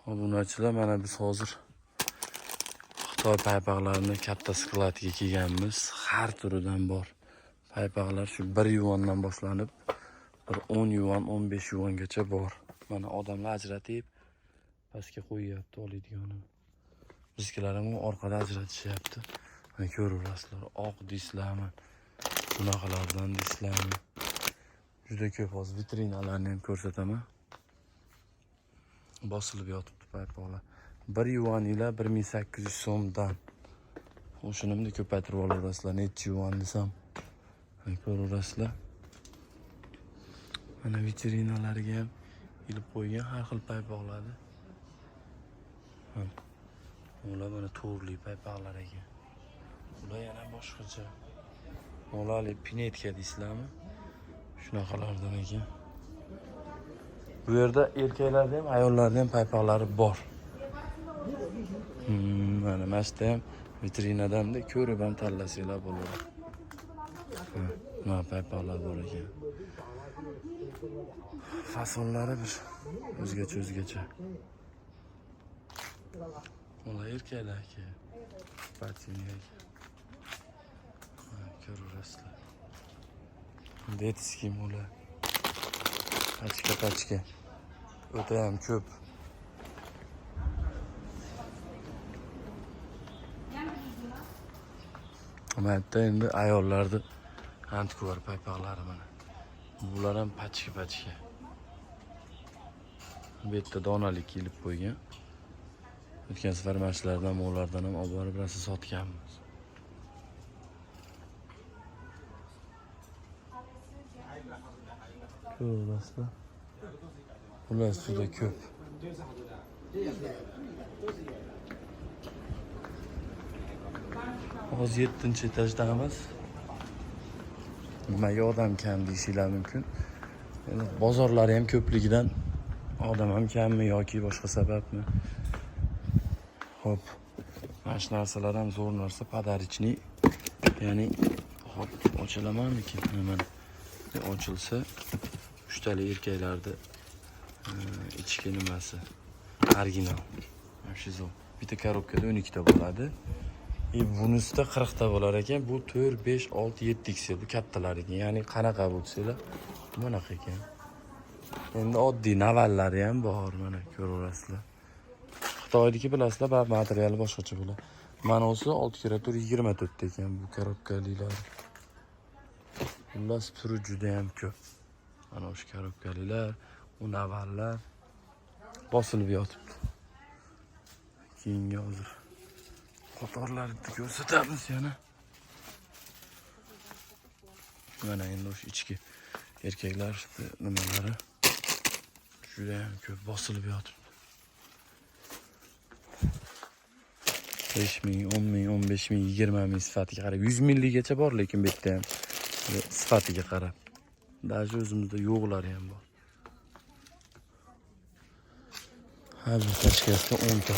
Obunachilar, mana biz hozir Xitoy paypoqlarini katta skladiga kelganmiz. Har turidan bor. Paypoqlar shu 1 yuandan boshlanib, bir 10 yuan, 15 yuangacha bor. Mana odamlar ajratib pastga qo'yyapti oladiganini. Bizkilar ham orqada ajratishyapti. Mana ko'rasizlar, oq dislarmi, bunaqalardan dislarmi. Juda ko'p hozir vitrinalarni ham ko'rsataman. Bosilib yotibdi paypoqlar. 1 yuan ila 1800 so'mdan. O'shunimni ko'paytirib olasizlar, necha yuan desam. Ko'rasizlar. Mana vitrinalariga ham ilib qo'ygan har xil paypoqlarni. Ular mana to'rli paypoqlar ekan. Ular yana boshqacha. Ularli pinetka deysizlarmi? Shunaqalardan ekan. Bu yerda erkaklarda ham, ayollarda ham paypoqlari bor. Mana mashta ham vitrinadanda ko'rib ham tanlasanglar bo'ladi. Mana paypoqlar bor ekan. Fasonlari bir o'zgacha. Ular erkaklar ekan. Patiniga. Ko'rasizlar. Detskiy ular. Pachka. O'ta ham ko'p. Mana endi ayollarda antikvar paypoqlari mana. Bular ham pachka. Bu yerda donalik kelib qo'ygan. O'tgan safar mashlardan, mo'lardan ham olib borib rasa sotganmiz. Ko'rasizlar. Bular juda ko'p. Hozir 7-etajdamiz. Nimaga odam kam deyishinglar mumkin. Yani bozorlari ham ko'pligidan odam ham kammi yoki boshqa sababmi? Hop. Mana shu narsalar ham zo'r narsa, podarichniy. Ya'ni hop, ochilamanmikin? Mana ochilsa, 3 tali erkaklarda ichki nimasi original. Mana shu zo'r. Bitta korobkada 12 ta bo'ladi. Bunisida 40 ta bo'lar ekan. Bu 4, 5, 6, 7 xl bu kattalar ekan. Ya'ni qanaqa bo'lsa-la, bunaqa ekan. Endi oddiy navallari ham bor, mana ko'rasizlar. Xitoyniki bilasizlar, ba'zi materiali boshqacha bo'ladi. Mana o'zi 6 × 24 ekan bu korobkalilar. Xullas turi juda ham ko'p. Mana o'sha korobkalilar, u navallar bosilib yotibdi. Keyingi hozir qatorlarni ko'rsatamiz yana. Mana endi o'sha ichki erkaklar nimalari juda ham ko'p bosilib yotibdi. 5 ming, 10 ming, 15 ming, 20 ming sifatiga qarab 100 minggacha bor, lekin bu yerda ham sifatiga qarab. Даже o'zimizda yo'qlari ham bor. Har bir pachkasida 10 ta.